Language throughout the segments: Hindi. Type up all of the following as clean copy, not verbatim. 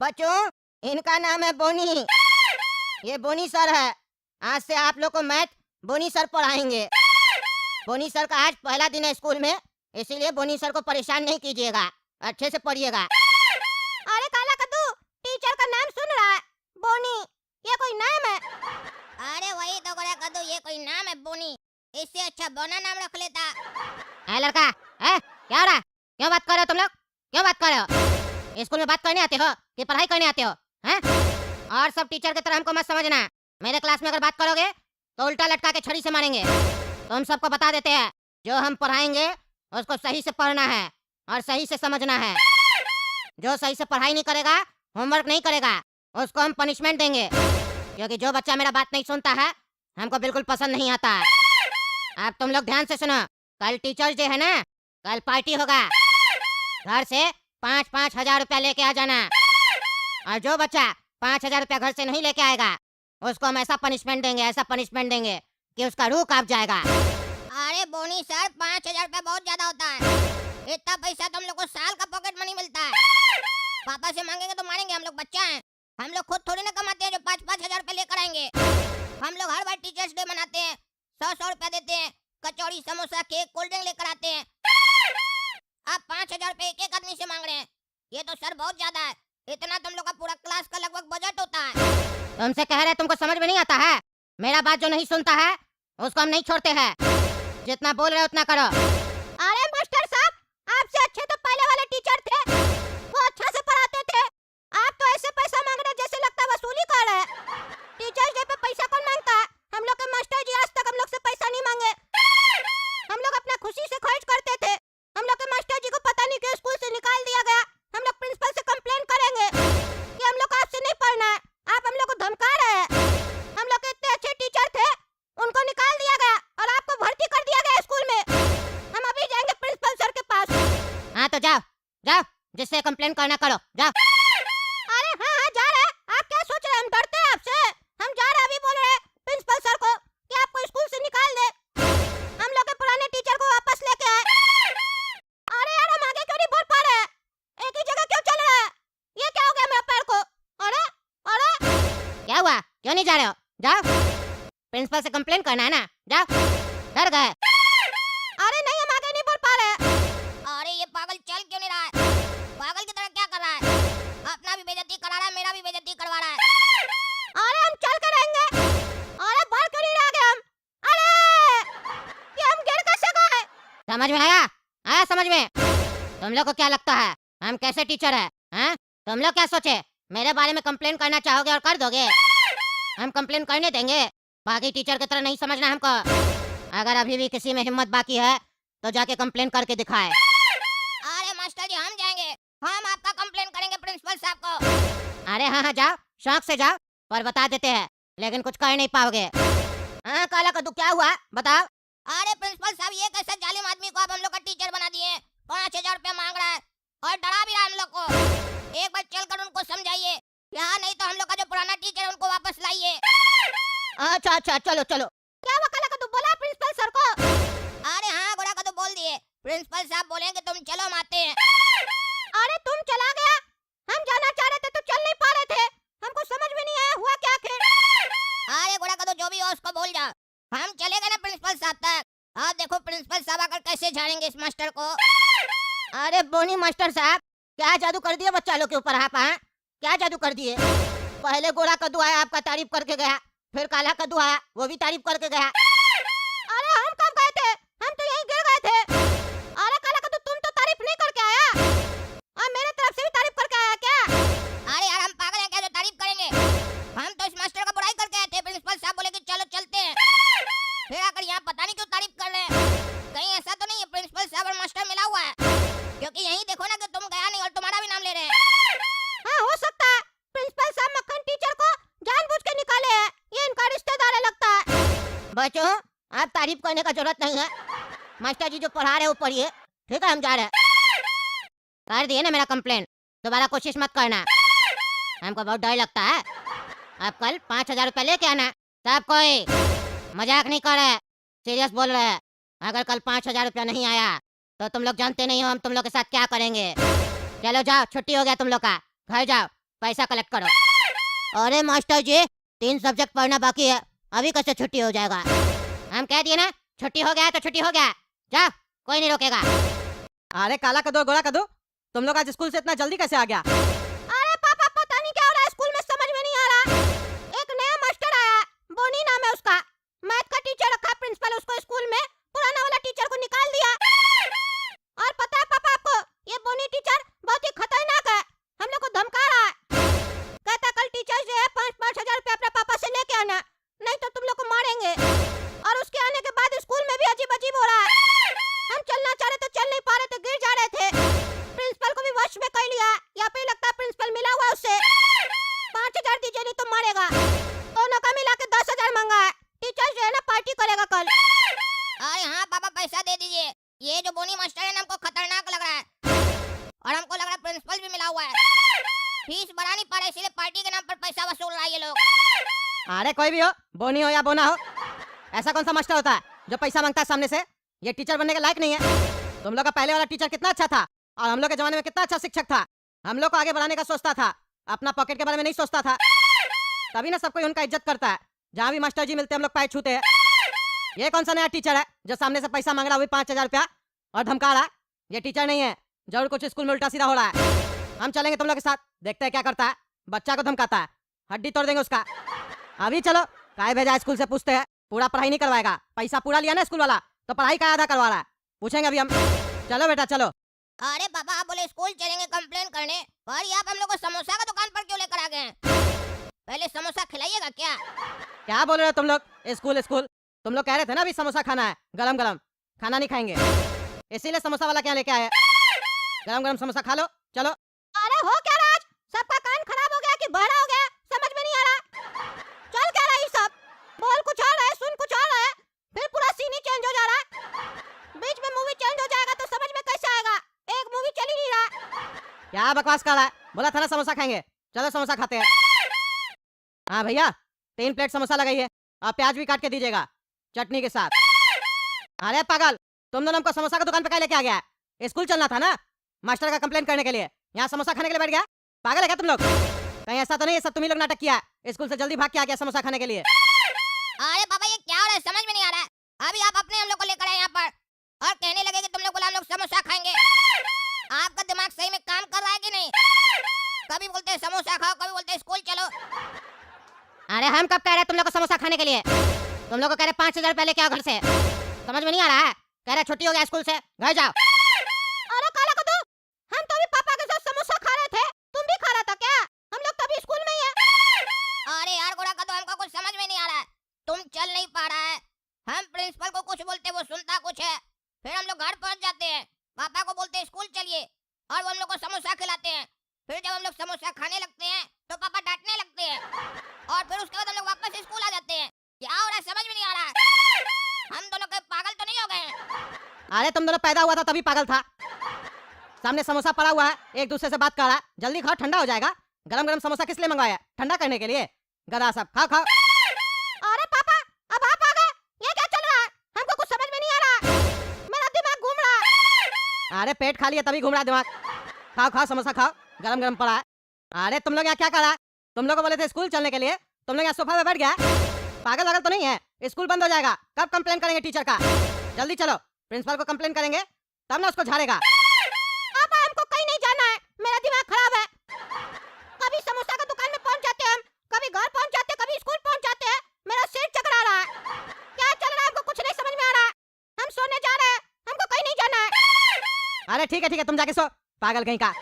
बच्चों, इनका नाम है बोनी। ये बोनी सर है। आज से आप लोग को मैथ बोनी सर पढ़ाएंगे। बोनी सर का आज पहला दिन है स्कूल में, इसीलिए बोनी सर को परेशान नहीं कीजिएगा। अच्छे से पढ़िएगा। अरे काला कद्दू, टीचर का नाम सुन रहा है? बोनी, ये कोई नाम है? अरे वही तो गोरा कद्दू, ये कोई नाम है बोनी। इससे अच्छा बोना नाम रख लेता। है लड़का, है क्या हो रहा है? क्यों बात कर रहे हो तुम लोग? क्यों बात कर रहे हो? स्कूल में बात करने आते हो कि पढ़ाई करने आते हो? हैं? और सब टीचर की तरह हमको मत समझना। मेरे क्लास में अगर बात करोगे तो उल्टा लटका के छड़ी से मारेंगे। तुम सबको बता देते हैं, जो हम पढ़ाएंगे उसको सही से पढ़ना है और सही से समझना है। जो सही से पढ़ाई नहीं करेगा, होमवर्क नहीं करेगा, उसको हम पनिशमेंट देंगे। क्योंकि जो बच्चा मेरा बात नहीं सुनता है, हमको बिल्कुल पसंद नहीं आता है। अब तुम लोग ध्यान से सुनो। कल टीचर्स डे है ना, कल पार्टी होगा। घर से 5-5 हजार रुपया लेके आ जाना। और जो बच्चा 5 हजार रुपया घर से नहीं लेके आएगा, उसको हम ऐसा पनिशमेंट देंगे कि उसका रूह कांप जाएगा। अरे बोनी सर, 5,000 रुपया बहुत ज्यादा होता है। इतना पैसा तो हम लोग को साल का पॉकेट मनी मिलता है। पापा से मांगेंगे तो मारेंगे, हम लोग बच्चा हैं। हम लोग खुद थोड़ी ना कमाते हैं जो 5-5 हजार रुपया लेकर आएंगे। हम लोग हर बार टीचर्स डे मनाते हैं, 100-100 रुपया देते हैं, कचौड़ी समोसा केक कोल्ड ड्रिंक लेकर आते हैं। आप 5,000 रुपये एक एक आदमी से मांग रहे हैं, ये तो सर बहुत ज्यादा है। इतना तुम लोग का पूरा क्लास का लगभग बजट होता है। तुमसे कह रहे, तुमको समझ में नहीं आता है? मेरा बात जो नहीं सुनता है उसको हम नहीं छोड़ते हैं। जितना बोल रहे हो उतना करो। अरे मास्टर साहब, आपसे अच्छे तो पहले वाले टीचर थे, वो अच्छा से पढ़ाते थे। आप तो ऐसे पैसा मांग रहे जैसे लगता है वसूली कर रहे हैं। टीचर्स डे पे पैसा कौन मांगता है? हम लोग के मास्टर जी आज तक हम लोग से पैसा नहीं मांगे। हम लोग अपना खुशी से खर्च करते थे। हम लोग के मास्टर जी को पता नहीं क्यों स्कूल से निकाल दिया गया। हम लोग प्रिंसिपल से कंप्लेन करेंगे कि हम लोग को आपसे नहीं पढ़ना है, आप हम लोग को धमका रहे हैं। हम लोग के इतने अच्छे टीचर थे, उनको निकाल दिया गया और आपको भर्ती कर दिया गया स्कूल में। हम अभी जाएंगे प्रिंसिपल सर के पास। हाँ तो जाओ जाओ, जिससे कंप्लेन करना करो, जाओ। अरे हाँ हाँ, जा रहे हैं। आप क्या सोच रहे हैं हम डरते हैं आपसे? हम जा रहे हैं, अभी बोल रहे हैं प्रिंसिपल सर को कि आपको स्कूल से निकाल दे। हम लोग के पुराने टीचर को वापस लेके आए। अरे यार, हम आगे क्यों नहीं बढ़ पा रहे हैं? एक ही जगह क्यों चल रहे हैं? ये क्या हो गया मेरे पैर को? अरे अरे, क्या हुआ? क्यों नहीं जा रहे हो? जाओ, प्रिंसिपल से कंप्लेन करना है ना, जाओ। डर गए? अरे नहीं, हम आगे नहीं बढ़ पा रहे हैं। अरे ये पागल चल क्यों नहीं रहा है? पागल की तरह क्या कर रहा है? अपना भी बेइज्जती करा रहा है, मेरा भी बेइज्जती करवा रहा है। अरे हम चल कर रहेंगे। अरे बढ़ क्यों नहीं रह गए हम? अरे ये हम गिर कैसे गए? समझ में आया? आया समझ में? तुम लोग को क्या लगता है हम कैसे टीचर है? हैं? तुम लोग क्या सोचे, मेरे बारे में कंप्लेन करना चाहोगे और कर दोगे? हम कंप्लेन करने देंगे? बाकी टीचर की तरह नहीं समझना हमको। अगर अभी भी किसी में हिम्मत बाकी है तो जाके कंप्लेन करके दिखाए। अरे मास्टर जी, हम जाएंगे, हम आपका कंप्लेन करेंगे प्रिंसिपल साहब को। अरे हाँ हाँ, जाओ, शौक से जाओ, पर बता देते हैं, लेकिन कुछ कर नहीं पाओगे। हाँ काला कद्दू, क्या हुआ बताओ? अरे प्रिंसिपल साहब, ये कैसा जालिम आदमी को आप हम लोग का टीचर बना दिए? 5,000 रुपया मांग रहा है और डरा भी रहा है हम लोग को। एक बार चलकर उनको समझाइए, यहाँ नहीं तो हम लोग का जो पुराना टीचर है उनको वापस लाइए। अच्छा अच्छा, चलो चलो। क्या हुआ काला कद्दू, बोला प्रिंसिपल सर को? अरे हाँ गोरा का तो बोल दिए, प्रिंसिपल साहब बोलेंगे तुम चलो, हम आते हैं। अरे तुम चला गया? हम जाना चाह रहे थे तो चल नहीं पा रहे थे। हमको समझ में नहीं आया हुआ क्या आखिर। अरे गोरा का तो जो भी हो उसको बोल जाओ, हम चले गए ना प्रिंसिपल साहब तक। आप देखो प्रिंसिपल साहब आकर कैसे झाड़ेंगे इस मास्टर को। अरे बोनी मास्टर साहब, क्या जादू कर दिया बच्चा लोग के ऊपर आप? हाँ, क्या जादू कर दिए? पहले गोरा कद्दू आया, आपका तारीफ करके गया, फिर काला कद्दू आया, वो भी तारीफ करके गया। अरे हम कब गए थे? हम तो यहीं गिर गए थे। अरे काला कद्दू, तुम तो तारीफ नहीं करके आया और मेरे तरफ से भी तारीफ करके आया क्या? अरे यार, हम पागल हैं क्या जो तारीफ करेंगे? हम तो इस मास्टर का बुराई करके आए थे। प्रिंसिपल साहब बोले कि चलो चलते हैं, फिर आकर यहाँ पता नहीं क्यों तारीफ कर रहे हैं। कहीं ऐसा तो नहीं है प्रिंसिपल साहब और मास्टर मिला हुआ है? क्योंकि यही देखो ना कि तुम गया नहीं और तुम्हारा भी नाम ले रहे हैं। हाँ, हो सकता है प्रिंसिपल साहब मक्खन टीचर को जानबूझ के निकाले हैं, ये इनका रिश्तेदार है लगता है। बच्चों, आप तारीफ करने का जरूरत नहीं है। मास्टर जी जो पढ़ा रहे हैं वो पढ़िए, ठीक है? हम जा रहे हैं। कर दिए ना मेरा कंप्लेन, दोबारा कोशिश मत करना। हमको बहुत डर लगता है। अब कल 5,000 रुपया लेके आना। सब कोई मजाक नहीं कर रहे, सीरियस बोल रहे हैं। अगर कल 5,000 रुपया नहीं आया तो तुम लोग जानते नहीं हो हम तुम लोग के साथ क्या करेंगे। चलो जाओ, छुट्टी हो गया तुम लोग का, घर जाओ। पैसा कलेक्ट करो। अरे मास्टर जी 3 सब्जेक्ट पढ़ना बाकी है, अभी कैसे छुट्टी हो जाएगा? हम कह दिए ना छुट्टी हो गया तो छुट्टी हो गया, जाओ कोई नहीं रोकेगा। अरे काला कदो गोरा कदो, तुम लोग आज स्कूल से इतना जल्दी कैसे आ गया? अरे पापा पता नहीं क्या हो रहा है स्कूल में, समझ में नहीं आ रहा। एक नया मास्टर आया, बोनी नाम है उसका, मैथ का टीचर रखा प्रिंसिपल उसको स्कूल में, पुराना वाला टीचर को निकाल दिया। और पता है पापा आपको ये बोनी टीचर बहुत ही खतरनाक है, हम लोग को धमका रहा है। कहता कल टीचर से 5-5 हजार रुपया अपने पापा से लेके आना, नहीं तो तुम लोग को मारेंगे। और उसके आने के बाद स्कूल में भी अजीब अजीब हो रहा है, हम चलना चाह रहे तो चल नहीं पा रहे थे, गिर जा रहे थे। प्रिंसिपल को भी वश में कर लिया, यहाँ पे लगता है प्रिंसिपल मिला हुआ उससे। 5,000 दीजिए नहीं तो मारेगा। दोनों का मिला के 10,000 मांगा है, टीचर जो है ना पार्टी करेगा कल। अरे हाँ पापा पैसा दे दीजिए, ये जो बोनी मास्टर है ना हमको खतरनाक लग रहा है, और हमको लग रहा है प्रिंसिपल भी मिला हुआ है। फीस बढ़ा नहीं पा रहे इसलिए पार्टी के नाम पर पैसा वसूल रहा है ये लोग। अरे कोई भी हो, बोनी हो या बोना हो, ऐसा कौन सा मास्टर होता है जो पैसा मांगता है सामने से? ये टीचर बनने के लायक नहीं है। तुम लोग का पहले वाला टीचर कितना अच्छा था, और हम लोग के जमाने में कितना अच्छा शिक्षक था, हम लोग को आगे बढ़ाने का सोचता था, अपना पॉकेट के बारे में नहीं सोचता था। तभी ना सब कोई उनका इज्जत करता है, जहाँ भी मास्टर जी मिलते हैं हम लोग पैर छूते हैं। ये कौन सा नया टीचर है जो सामने से पैसा मांग रहा है 5,000 रुपया और धमका रहा है? ये टीचर नहीं है, जरूर कुछ स्कूल में उल्टा सीधा हो रहा है। हम चलेंगे तुम लोग के साथ, देखते हैं क्या करता है। बच्चा को धमकाता है, हड्डी तोड़ देंगे उसका। अभी चलो, काय भेजा स्कूल से पूछते हैं। पूरा पढ़ाई नहीं करवाएगा, पैसा पूरा लिया ना स्कूल वाला, तो पढ़ाई का आधा करवा रहा है, पूछेंगे अभी हम। चलो बेटा चलो। अरे पापा आप बोले स्कूल चलेंगे कंप्लेन करने, और ये आप हम लोग को समोसा का दुकान पर क्यों लेकर आ गए हैं? पहले समोसा खिलाइएगा क्या? क्या बोल रहे हो तुम लोग? स्कूल स्कूल, तुम लोग कह रहे थे ना अभी समोसा खाना है, गरम गरम खाना नहीं खाएंगे, इसीलिए समोसा वाला क्या लेके आए? गरम गरम समोसा खा लो, चलो। अरे हो क्या रहा, आज सबका कान खराब हो गया कि बहरा हो गया, समझ में नहीं आ रहा। चल क्या रहा है सब, बोल कुछ और है सुन कुछ और है, फिर पूरा सीन ही चेंज हो जा रहा है। बीच में मूवी चेंज हो जाएगा तो समझ में कैसे आएगा, एक मूवी चल ही नहीं रहा। क्या बकवास कर रहा है? बोला था ना समोसा खाएंगे, चलो समोसा खाते हैं। हाँ भैया 3 प्लेट समोसा लगाइए, और प्याज भी काट के दीजिएगा चटनी के साथ। अरे पागल, तुम दोनों हमको समोसा का दुकान पे क्या लेके आ गया? स्कूल चलना था ना, मास्टर का कंप्लेंट करने के लिए यहाँ समोसा खाने के लिए बैठ गया? पागल है क्या तुम लोग? कहीं ऐसा तो नहीं है सब तुम ही लोग नाटक किया, स्कूल से जल्दी भाग के आ गया समोसा खाने के लिए? अरे पापा ये क्या हो रहा है समझ में नहीं आ रहा है। अभी आप अपने हम लोग को लेकर आए यहाँ पर और कहने लगे कि तुम लोग बोला हम लोग समोसा खाएंगे। आपका दिमाग सही में काम कर रहा है कि नहीं? कभी बोलते हैं समोसा खाओ, कभी बोलते हैं स्कूल चलो। अरे हम कब कह रहे हैं तुम लोग को समोसा खाने के लिए? तुम लोग को कह रहे 5,000 रुपया लेके आओ घर से, समझ में नहीं आ रहा है? कह रहे छुट्टी हो गया स्कूल से, घर जाओ। अरे काला कद्दू, हम तो अभी पापा के साथ समोसा खा रहे थे, तुम भी खा रहा था क्या? हम लोग तो अभी स्कूल में ही है। अरे यार गोरा का तो हमको कुछ समझ में नहीं आ रहा है, तुम चल नहीं पा रहा है, हम प्रिंसिपल को कुछ बोलते वो सुनता कुछ है, फिर हम लोग घर पहुंच जाते हैं, पापा को बोलते हैं स्कूल चलिए और वो हम लोग को समोसा खिलाते हैं। फिर जब हम लोग समोसा खाने लगते हैं तो पापा डांटने लगते हैं, और फिर उसके बाद हम लोग वापस स्कूल आ जाते हैं। क्या हो रहा है समझ में नहीं आ रहा है। हम दोनों के पागल तो नहीं हो गए हैं? अरे तुम दोनों पैदा हुआ था तभी पागल था। सामने समोसा पड़ा हुआ है, एक दूसरे से बात कर रहा है, जल्दी खाओ ठंडा हो जाएगा। गरम गरम समोसा किस लिए मंगवाया? ठंडा करने के लिए? गधा सब, खाओ खाओ। अरे पापा अब आप आ गए, ये क्या चल रहा है? हमको कुछ समझ में नहीं आ रहा, मेरा दिमाग घूम रहा है। अरे पेट खा लिया तभी घूम रहा है दिमाग। खाओ खाओ समोसा खाओ, गरम गरम पड़ा है। अरे तुम लोग यहाँ क्या कर रहा है? तुम लोग को बोले थे स्कूल चलने के लिए, तुम लोग यहाँ सोफा पे बैठ गया। पागल वागल तो नहीं है? स्कूल बंद हो जाएगा, कब कंप्लेन करेंगे टीचर का? जल्दी चलो, प्रिंसिपल को कंप्लेन करेंगे तब ना उसको झाड़ेगा। पापा हमको कहीं नहीं जाना है, मेरा दिमाग खराब है। कभी समोसा का दुकान में पहुंच जाते हैं हम, कभी घर पहुंच जाते हैं, कभी स्कूल पहुंच जाते हैं, मेरा सिर चकरा रहा है। क्या चल रहा है हमको कुछ नहीं समझ में आ रहा है, हम सोने जा रहे हैं, हमको कहीं नहीं जाना है। अरे ठीक है तुम जाके सो, पागल कहीं का।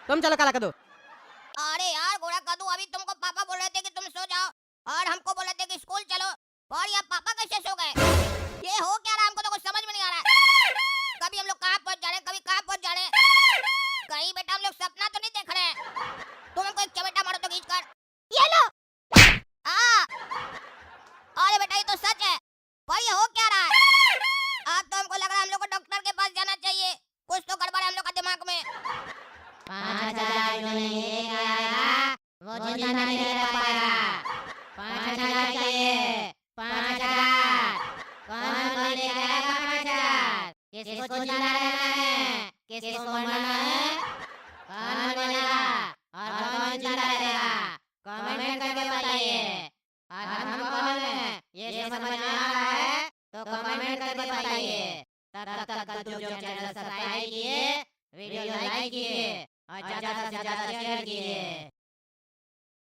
तुम चलो काला कदू। अरे यार गोरा कदू, अभी तुमको पापा बोल रहे थे कि तुम सो जाओ और हमको बोल रहे थे कि स्कूल चलो, और ये पापा कैसे सो गए? ये हो क्या रहा है हमको तो कुछ समझ में नहीं आ रहा है। कभी हम लोग कहाँ पहुंच जा रहे हैं, कभी कहाँ पहुंच जा रहे हैं। कहीं बेटा हम लोग सपना तो नहीं देख रहे हैं? तुम हमको एक चमेटा मारो तो खींच कर, ये लो। अरे बेटा ये तो सच है, पर ये हो क्या रहा है? अब तो हमको लग रहा है हम लोग को डॉक्टर के पास जाना चाहिए, कुछ तो गड़बड़ है हम लोग का दिमाग में। 5,000 जो नहीं लेके आएगा वो जिंदा नहीं रह पाएगा। 5,000 चाहिए, 5,000। कौन लेके आएगा 5,000? किसको जिंदा रहना है, किसको मरना है? कौन बनेगा और कौन जिंदा रहेगा। कमेंट करके बताइए। और हम कौन हैं ये समझ में आ रहा है तो कमेंट करके बताइए। तब तक जो चैनल सब्सक्राइब किए, वीडियो लाइक किए और ज्यादा से ज्यादा शेयर किए।